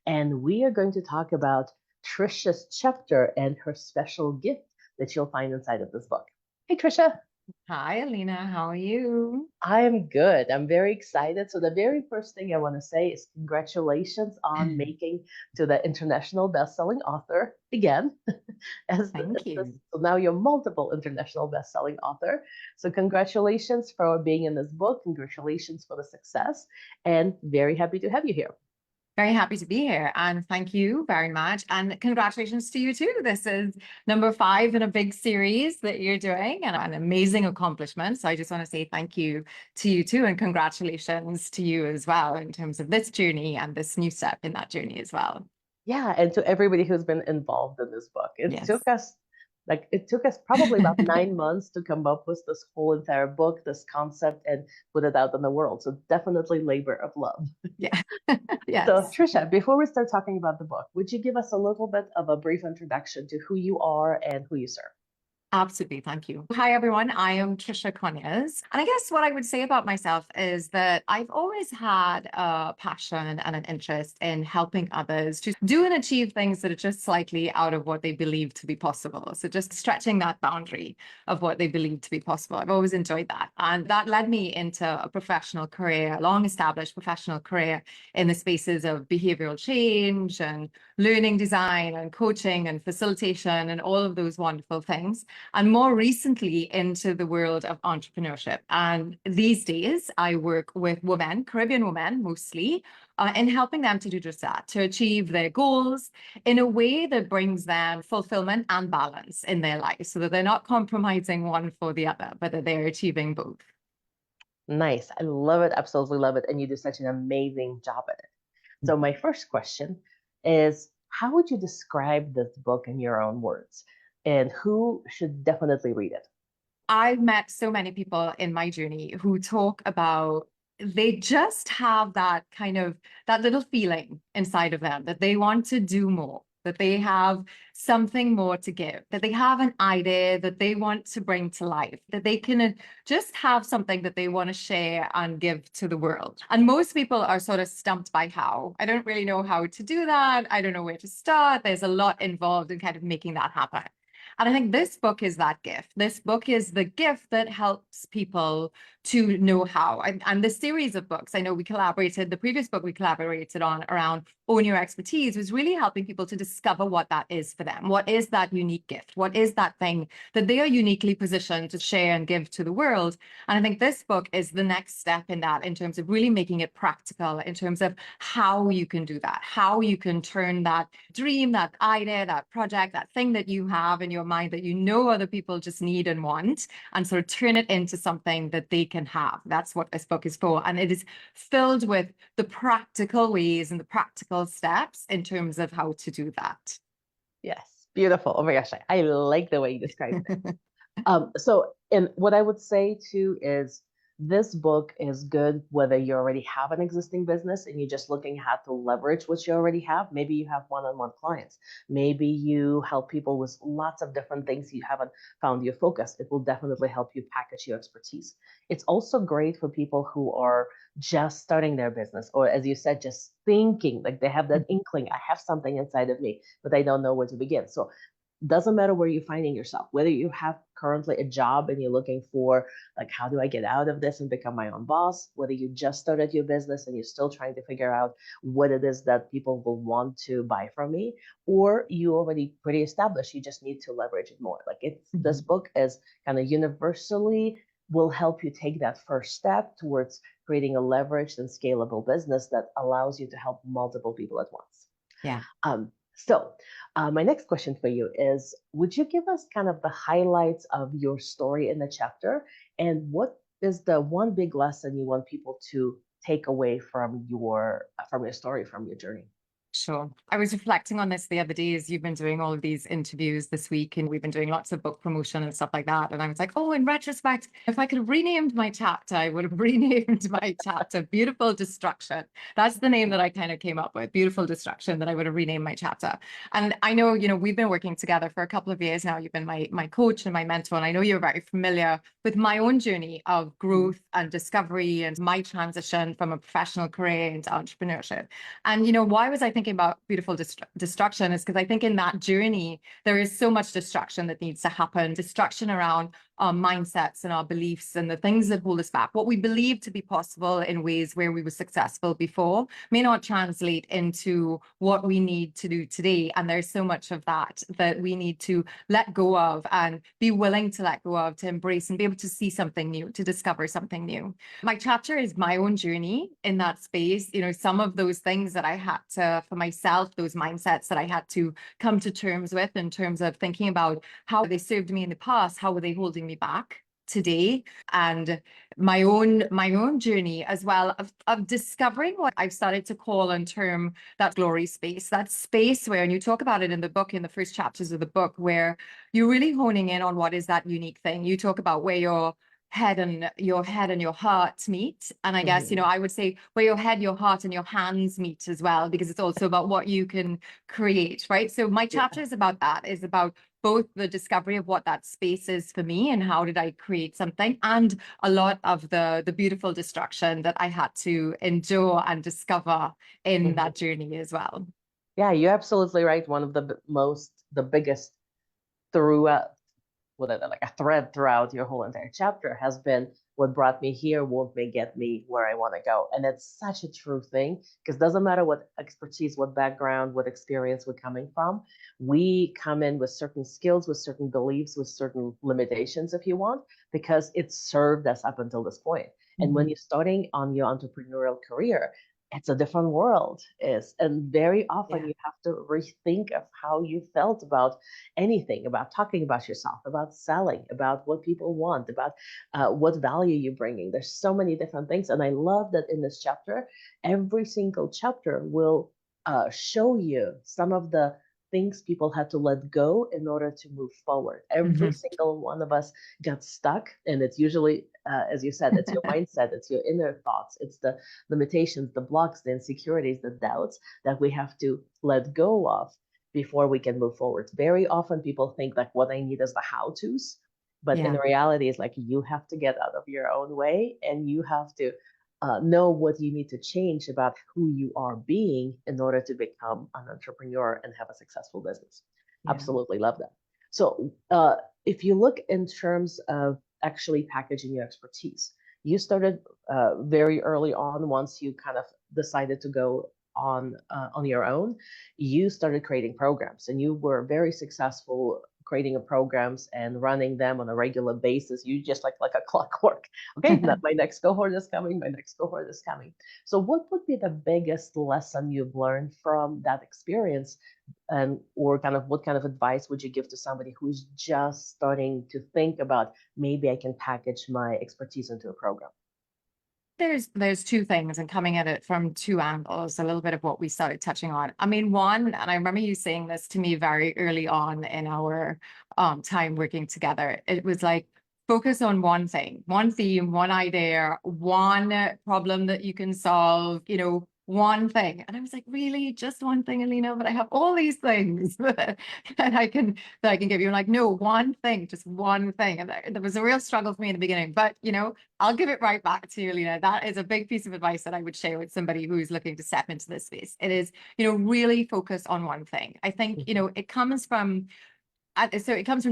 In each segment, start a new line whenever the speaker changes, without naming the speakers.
and we are going to talk about Tricia's chapter and her special gift that you'll find inside of this book. Hey, Tricia.
Hi, Alina. How are you?
I'm good. I'm very excited. So the very first thing I want to say is congratulations on making to the international best-selling author again.
Thank you.
So now you're multiple international best-selling author. So congratulations for being in this book. Congratulations for the success, and very happy to have you here.
Very happy to be here. And thank you very much. And congratulations to you too. This is number 5 in a big series that you're doing and an amazing accomplishment. So I just want to say thank you to you too. And congratulations to you as well in terms of this journey and this new step in that journey as well.
Yeah, and to everybody who's been involved in this book.
Yes.
It took us probably about 9 months to come up with this whole entire book, this concept, and put it out in the world. So definitely labor of love.
Yeah.
So
Yes.
Tricia, before we start talking about the book, would you give us a little bit of a brief introduction to who you are and who you serve?
Absolutely. Thank you. Hi, everyone. I am Tricia Conyers. And I guess what I would say about myself is that I've always had a passion and an interest in helping others to do and achieve things that are just slightly out of what they believe to be possible. So just stretching that boundary of what they believe to be possible. I've always enjoyed that. And that led me into a professional career, a long established professional career in the spaces of behavioral change and learning design and coaching and facilitation and all of those wonderful things, and more recently into the world of entrepreneurship. And these days, I work with women, Caribbean women mostly, in helping them to do just that, to achieve their goals in a way that brings them fulfillment and balance in their life so that they're not compromising one for the other, but that they're achieving both.
Nice. I love it. Absolutely love it. And you do such an amazing job at it. So my first question is, how would you describe this book in your own words? And who should definitely read it?
I've met so many people in my journey who talk about they just have that kind of that little feeling inside of them that they want to do more, that they have something more to give, that they have an idea that they want to bring to life, that they can just have something that they want to share and give to the world. And most people are sort of stumped by how. I don't really know how to do that. I don't know where to start. There's a lot involved in kind of making that happen. And I think this book is that gift. This book is the gift that helps people to know how. And the series of books, I know we collaborated, the previous book we collaborated on around Own Your Expertise was really helping people to discover what that is for them. What is that unique gift? What is that thing that they are uniquely positioned to share and give to the world? And I think this book is the next step in that, in terms of really making it practical, in terms of how you can do that, how you can turn that dream, that idea, that project, that thing that you have in your mind that you know other people just need and want, and sort of turn it into something that they can have. That's what this book is for. And it is filled with the practical ways and the practical steps in terms of how to do that.
Yes, beautiful. Oh my gosh, I like the way you described it. And what I would say too is this book is good whether you already have an existing business and you're just looking how to leverage what you already have. Maybe you have one-on-one clients. Maybe you help people with lots of different things you haven't found your focus. It will definitely help you package your expertise. It's also great for people who are just starting their business, or as you said, just thinking like they have that inkling, I have something inside of me, but I don't know where to begin. So doesn't matter where you're finding yourself, whether you have currently a job and you're looking for like, how do I get out of this and become my own boss? Whether you just started your business and you're still trying to figure out what it is that people will want to buy from me, or you already pretty established, you just need to leverage it more. Like this book is kind of universally will help you take that first step towards creating a leveraged and scalable business that allows you to help multiple people at once.
Yeah.
My next question for you is, would you give us kind of the highlights of your story in the chapter? And what is the one big lesson you want people to take away from your story, from your journey?
Sure. I was reflecting on this the other day as you've been doing all of these interviews this week, and we've been doing lots of book promotion and stuff like that. And I was like, oh, in retrospect, if I could have renamed my chapter, I would have renamed my chapter Beautiful Destruction. That's the name that I kind of came up with, Beautiful Destruction, that I would have renamed my chapter. And I know, we've been working together for a couple of years now. You've been my coach and my mentor, and I know you're very familiar with my own journey of growth and discovery and my transition from a professional career into entrepreneurship. And, why was I thinking about beautiful destruction is because I think in that journey, there is so much destruction that needs to happen, destruction around our mindsets and our beliefs and the things that hold us back. What we believe to be possible in ways where we were successful before may not translate into what we need to do today. And there's so much of that that we need to let go of and be willing to let go of, to embrace and be able to see something new, to discover something new. My chapter is my own journey in that space. You know, some of those things that I had to, for myself, those mindsets that I had to come to terms with in terms of thinking about how they served me in the past, how were they holding me back today, and my own journey as well of discovering what I've started to call and term that glory space, that space where, and you talk about it in the book, in the first chapters of the book, where you're really honing in on what is that unique thing. You talk about where your head and your heart meet. And I guess, you know, I would say where your head, your heart, and your hands meet as well, because it's also about what you can create, right? So my chapter is about that, is about both the discovery of what that space is for me and how did I create something, and a lot of the beautiful destruction that I had to endure and discover in that journey as well.
Yeah, you're absolutely right. One of the biggest throughout, like a thread throughout your whole entire chapter has been what brought me here won't may get me where I want to go. And it's such a true thing, because it doesn't matter what expertise, what background, what experience we're coming from. We come in with certain skills, with certain beliefs, with certain limitations, if you want, because it served us up until this point. And when you're starting on your entrepreneurial career, it's a different world is, and very often you have to rethink of how you felt about anything, about talking about yourself, about selling, about what people want, about what value you're bringing. There's so many different things. And I love that in this chapter, every single chapter will show you some of the things people had to let go in order to move forward. Every single one of us got stuck. And it's usually, as you said, it's your mindset, it's your inner thoughts, it's the limitations, the blocks, the insecurities, the doubts that we have to let go of before we can move forward. Very often people think like what I need is the how-tos, but in reality, it's like you have to get out of your own way and you have to know what you need to change about who you are being in order to become an entrepreneur and have a successful business. Absolutely love that. So if you look in terms of actually packaging your expertise, you started very early on. Once you kind of decided to go on your own, you started creating programs, and you were very successful creating programs and running them on a regular basis. You just like a clockwork. Okay, my next cohort is coming. My next cohort is coming. So, what would be the biggest lesson you've learned from that experience, and or kind of what kind of advice would you give to somebody who's just starting to think about maybe I can package my expertise into a program?
There's two things, and coming at it from two angles, a little bit of what we started touching on. I mean, one, and I remember you saying this to me very early on in our time working together. It was like, focus on one thing, one theme, one idea, one problem that you can solve, you know, one thing. And I was like, really, just one thing, Alina? But I have all these things that I can give you. Like, no, one thing, just one thing. And there was a real struggle for me in the beginning, but you know, I'll give it right back to you, Alina. That is a big piece of advice that I would share with somebody who's looking to step into this space. It is, you know, really focus on one thing. I think, you know, it comes from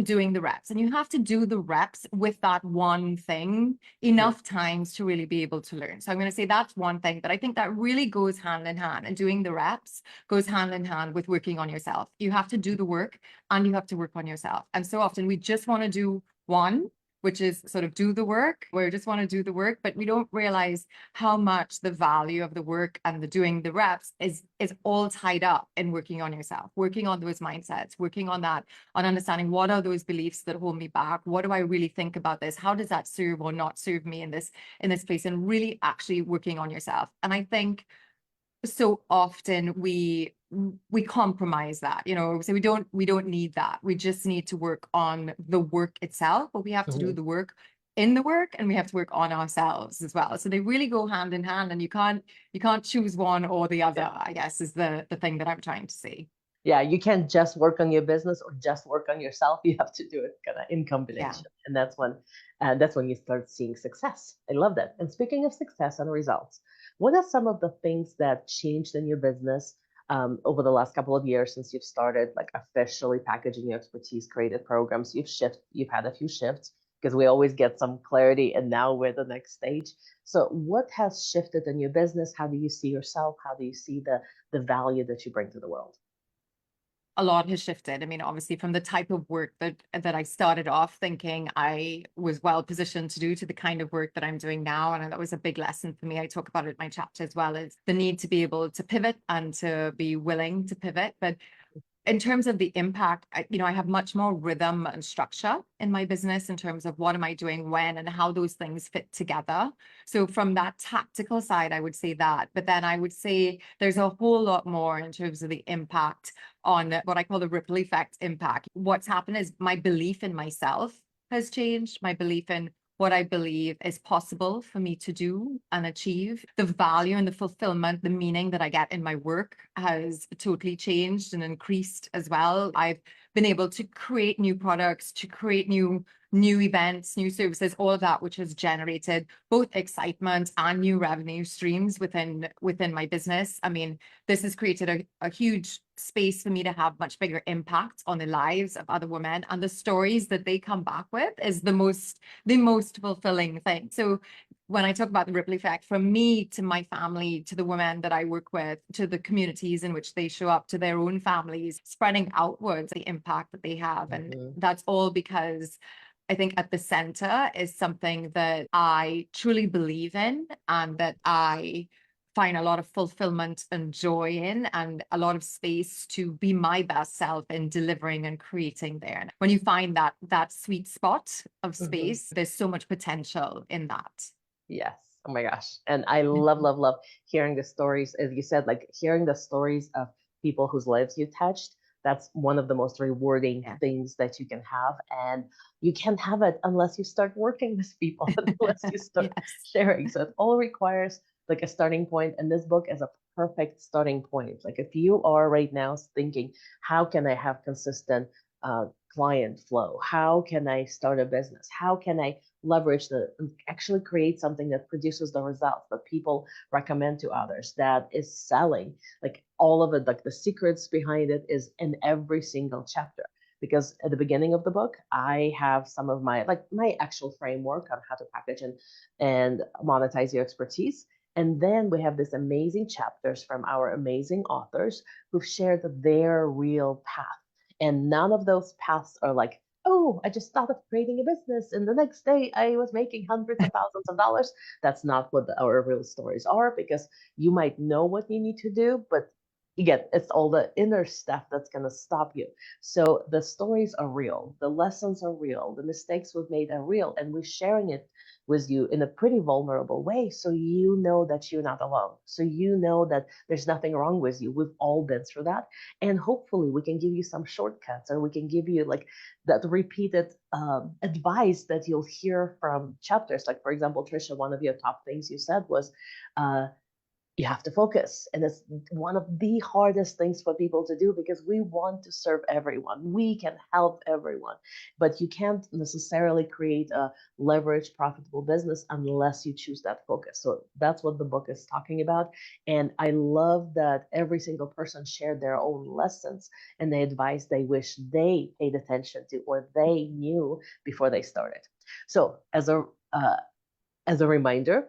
doing the reps, and you have to do the reps with that one thing enough times to really be able to learn. So I'm going to say that's one thing, but I think that really goes hand in hand, and doing the reps goes hand in hand with working on yourself. You have to do the work and you have to work on yourself. And so often we just want to do one, which is sort of do the work, where we just want to do the work, but we don't realize how much the value of the work and the doing the reps is all tied up in working on yourself, working on those mindsets, working on that, on understanding what are those beliefs that hold me back? What do I really think about this? How does that serve or not serve me in this place? And really actually working on yourself. And I think so often we compromise that, you know, so we don't need that. We just need to work on the work itself, but we have to do the work in the work, and we have to work on ourselves as well. So they really go hand in hand, and you can't choose one or the other, I guess, is the thing that I'm trying to say.
Yeah, you can't just work on your business or just work on yourself. You have to do it kind of in combination, and that's when you start seeing success. I love that. And speaking of success and results, what are some of the things that changed in your business over the last couple of years since you've started like officially packaging your expertise, created programs, you've had a few shifts because we always get some clarity, and now we're the next stage. So what has shifted in your business? How do you see yourself? How do you see the value that you bring to the world?
A lot has shifted. I mean, obviously, from the type of work that I started off thinking I was well positioned to do to the kind of work that I'm doing now. And that was a big lesson for me. I talk about it in my chapter as well, is the need to be able to pivot and to be willing to pivot. But in terms of the impact, I have much more rhythm and structure in my business in terms of what am I doing when and how those things fit together. So from that tactical side, I would say that. But then I would say there's a whole lot more in terms of the impact on what I call the ripple effect impact. What's happened is my belief in myself has changed, my belief in what I believe is possible for me to do and achieve. The value and the fulfillment, the meaning that I get in my work has totally changed and increased as well. I've been able to create new products, to create new events, new services, all of that, which has generated both excitement and new revenue streams within my business. I mean, this has created a huge space for me to have much bigger impact on the lives of other women, and the stories that they come back with is the most fulfilling thing. So when I talk about the ripple effect, from me to my family, to the women that I work with, to the communities in which they show up, to their own families, spreading outwards the impact that they have. And
Mm-hmm.
that's all because I think at the center is something that I truly believe in and that I find a lot of fulfillment and joy in, and a lot of space to be my best self in delivering and creating there. And when you find that sweet spot of
Mm-hmm.
space, there's so much potential in that.
Yes. Oh my gosh. And I love, love, love hearing the stories. As you said, like hearing the stories of people whose lives you touched. That's one of the most rewarding
Yeah.
things that you can have. And you can't have it unless you start working with people, unless you start
Yes.
sharing. So it all requires like a starting point. And this book is a perfect starting point. Like if you are right now thinking, how can I have consistent client flow? How can I start a business? How can I leverage actually create something that produces the results that people recommend to others, that is selling? Like all of it, like the secrets behind it is in every single chapter. Because at the beginning of the book, I have some of my actual framework on how to package and monetize your expertise. And then we have these amazing chapters from our amazing authors who've shared their real path. And none of those paths are like, oh, I just thought of creating a business and the next day I was making hundreds of thousands of dollars. That's not what our real stories are, because you might know what you need to do, but again, it's all the inner stuff that's going to stop you. So the stories are real, the lessons are real, the mistakes we've made are real, and we're sharing it with you in a pretty vulnerable way, so you know that you're not alone, so you know that there's nothing wrong with you. We've all been through that, and hopefully we can give you some shortcuts, or we can give you like that repeated advice that you'll hear from chapters. Like for example, Tricia, one of your top things you said was uh, you have to focus. And it's one of the hardest things for people to do, because we want to serve everyone. We can help everyone, but you can't necessarily create a leveraged, profitable business unless you choose that focus. So that's what the book is talking about. And I love that every single person shared their own lessons and the advice they wish they paid attention to or they knew before they started. So as a reminder,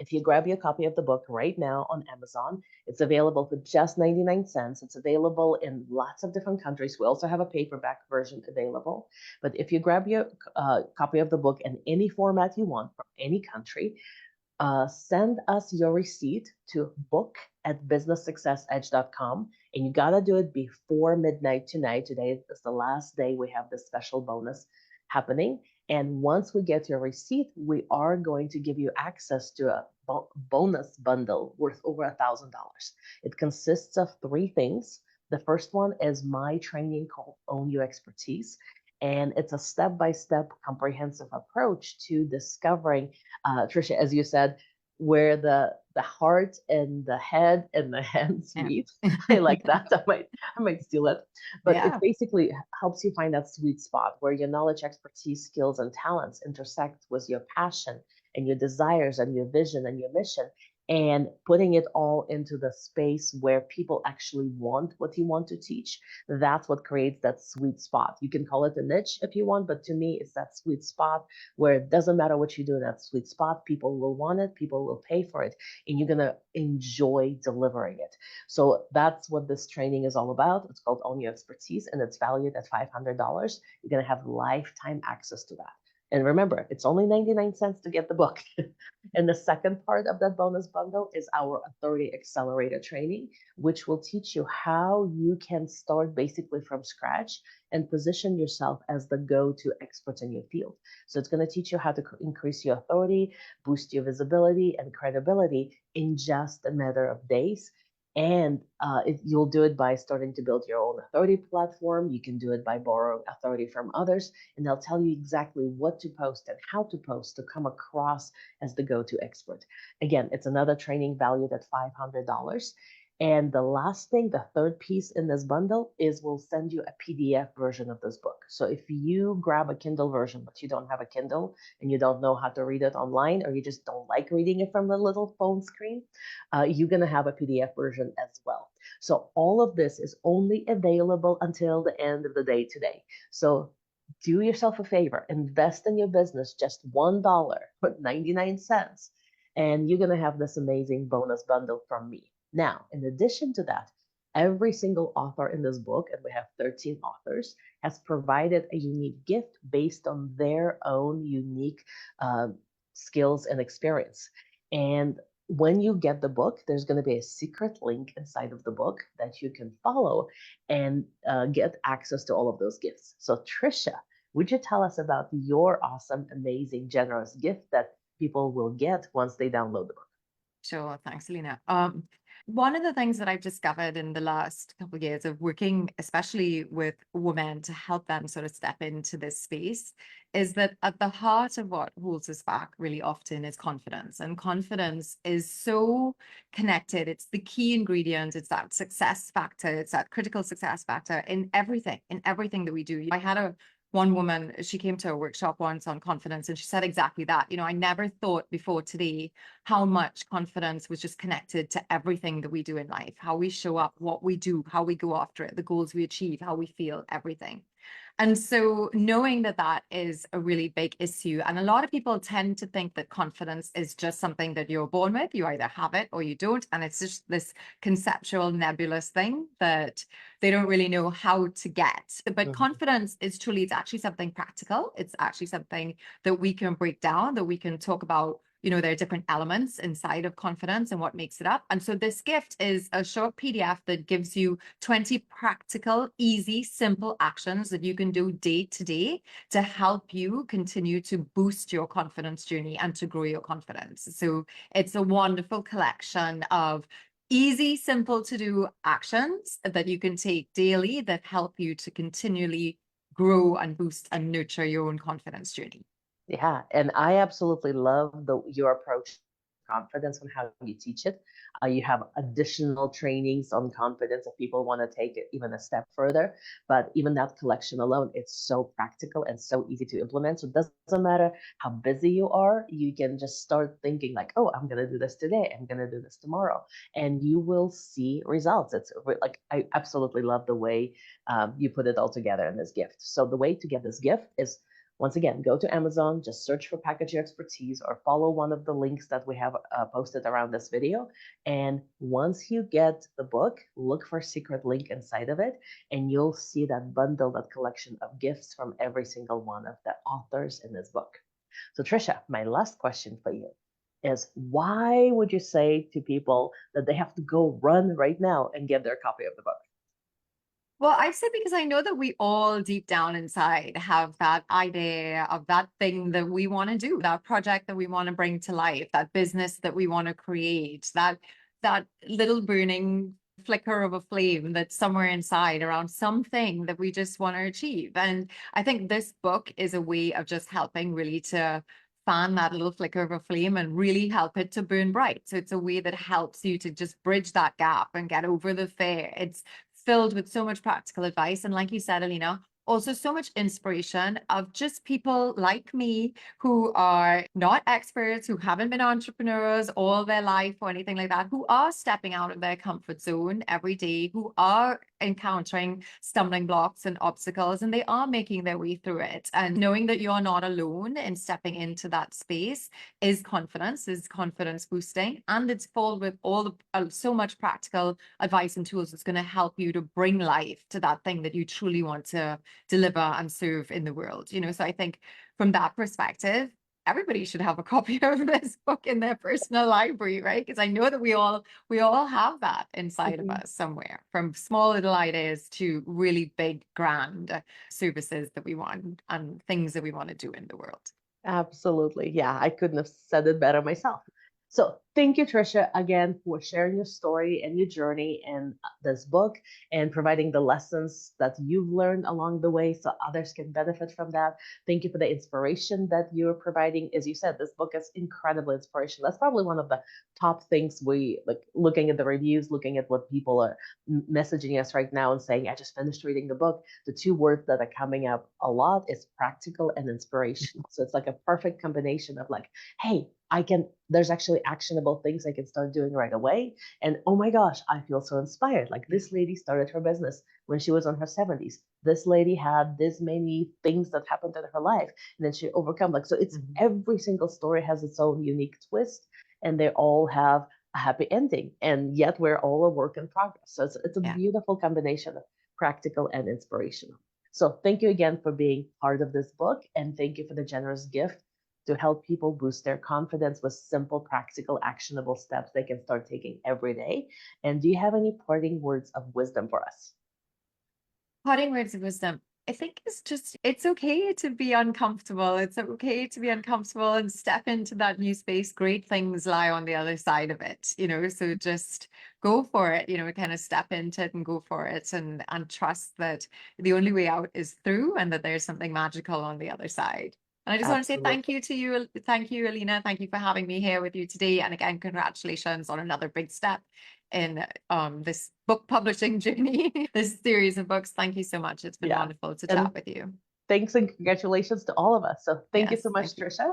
if you grab your copy of the book right now on Amazon, it's available for just 99 cents. It's available in lots of different countries. We also have a paperback version available. But if you grab your copy of the book in any format you want from any country, send us your receipt to book@businesssuccessedge.com. And you got to do it before midnight tonight. Today is the last day we have this special bonus happening. And once we get your receipt, we are going to give you access to a bonus bundle worth over $1,000. It consists of three things. The first one is my training called Own Your Expertise. And it's a step-by-step comprehensive approach to discovering, Tricia, as you said, where the heart and the head and the hands
Yeah.
meet. I like that. I might steal it. But it
Yeah.
basically helps you find that sweet spot where your knowledge, expertise, skills, and talents intersect with your passion and your desires and your vision and your mission. and putting it all into the space where people actually want what you want to teach. That's what creates that sweet spot. You can call it a niche if you want, but to me, it's that sweet spot where it doesn't matter what you do in that sweet spot, people will want it, people will pay for it, and you're going to enjoy delivering it. So that's what this training is all about. It's called Own Your Expertise, and it's valued at $500. You're going to have lifetime access to that. And remember, it's only 99 cents to get the book. And the second part of that bonus bundle is our Authority Accelerator training, which will teach you how you can start basically from scratch and position yourself as the go-to expert in your field. So it's going to teach you how to increase your authority, boost your visibility and credibility in just a matter of days. And you'll do it by starting to build your own authority platform. You can do it by borrowing authority from others, and they'll tell you exactly what to post and how to post to come across as the go-to expert. Again, it's another training valued at $500. And the last thing, the third piece in this bundle is we'll send you a PDF version of this book. So if you grab a Kindle version, but you don't have a Kindle and you don't know how to read it online, or you just don't like reading it from the little phone screen, you're going to have a PDF version as well. So all of this is only available until the end of the day today. So do yourself a favor, invest in your business just $1.99, and you're going to have this amazing bonus bundle from me. Now, in addition to that, every single author in this book, and we have 13 authors, has provided a unique gift based on their own unique skills and experience. And when you get the book, there's going to be a secret link inside of the book that you can follow and get access to all of those gifts. So, Tricia, would you tell us about your awesome, amazing, generous gift that people will get once they download the book?
Sure. Thanks, Alina. One of the things that I've discovered in the last couple of years of working, especially with women, to help them sort of step into this space, is that at the heart of what holds us back really often is confidence. And confidence is so connected. It's the key ingredient. It's that success factor. It's that critical success factor in everything that we do. I had one woman, she came to a workshop once on confidence, and she said exactly that. I never thought before today how much confidence was just connected to everything that we do in life, how we show up, what we do, how we go after it, the goals we achieve, how we feel, everything. And so knowing that that is a really big issue, and a lot of people tend to think that confidence is just something that you're born with. You either have it or you don't. And it's just this conceptual nebulous thing that they don't really know how to get. But confidence is truly, it's actually something practical. It's actually something that we can break down, that we can talk about. There are different elements inside of confidence and what makes it up. And so this gift is a short PDF that gives you 20 practical, easy, simple actions that you can do day to day to help you continue to boost your confidence journey and to grow your confidence. So it's a wonderful collection of easy, simple to do actions that you can take daily that help you to continually grow and boost and nurture your own confidence journey.
Yeah, and I absolutely love your approach to confidence and how you teach it. You have additional trainings on confidence if people want to take it even a step further. But even that collection alone, it's so practical and so easy to implement. So it doesn't matter how busy you are, you can just start thinking like, oh, I'm going to do this today, I'm going to do this tomorrow, and you will see results. It's like, I absolutely love the way you put it all together in this gift. So the way to get this gift is, once again, go to Amazon, just search for Package Your Expertise or follow one of the links that we have posted around this video. And once you get the book, look for a secret link inside of it, and you'll see that bundle, that collection of gifts from every single one of the authors in this book. So Tricia, my last question for you is, why would you say to people that they have to go run right now and get their copy of the book?
Well, I say because I know that we all deep down inside have that idea of that thing that we want to do, that project that we want to bring to life, that business that we want to create, that little burning flicker of a flame that's somewhere inside around something that we just want to achieve. And I think this book is a way of just helping really to fan that little flicker of a flame and really help it to burn bright. So it's a way that helps you to just bridge that gap and get over the fear. It's filled with so much practical advice. And like you said, Alina, also so much inspiration of just people like me who are not experts, who haven't been entrepreneurs all their life or anything like that, who are stepping out of their comfort zone every day, who are encountering stumbling blocks and obstacles, and they are making their way through it. And knowing that you're not alone in stepping into that space is confidence boosting, and it's full with all the so much practical advice and tools that's going to help you to bring life to that thing that you truly want to deliver and serve in the world. So I think from that perspective, everybody should have a copy of this book in their personal library, right? Because I know that we all have that inside of
Mhm.
us somewhere, from small little ideas to really big, grand services that we want and things that we want to do in the world.
Absolutely. Yeah, I couldn't have said it better myself. So, thank you, Tricia, again for sharing your story and your journey in this book and providing the lessons that you've learned along the way so others can benefit from that. Thank you for the inspiration that you're providing. As you said, this book is incredible inspiration. That's probably one of the top things we like looking at the reviews, looking at what people are messaging us right now and saying, I just finished reading the book. The two words that are coming up a lot is practical and inspiration. So it's like a perfect combination of like, hey, there's actually actionable things I can start doing right away. And oh my gosh, I feel so inspired. Like this lady started her business when she was in her 70s. This lady had this many things that happened in her life and then she overcome. Like, so it's every single story has its own unique twist and they all have a happy ending. And yet we're all a work in progress. So it's a
Yeah.
beautiful combination of practical and inspirational. So thank you again for being part of this book and thank you for the generous gift to help people boost their confidence with simple, practical, actionable steps they can start taking every day. And do you have any parting words of wisdom for us?
Parting words of wisdom. I think it's just, it's okay to be uncomfortable. It's okay to be uncomfortable and step into that new space. Great things lie on the other side of it. So just go for it, kind of step into it and go for it and trust that the only way out is through and that there's something magical on the other side. And I just want to say thank
Absolutely.
you to you. Thank you, Alina. Thank you for having me here with you today. And again, congratulations on another big step in this book publishing journey, this series of books. Thank you so much. It's been
Yeah.
wonderful to
And
chat with you.
thanks and congratulations to all of us. So thank you
Yes,
so much,
thank you.
Tricia.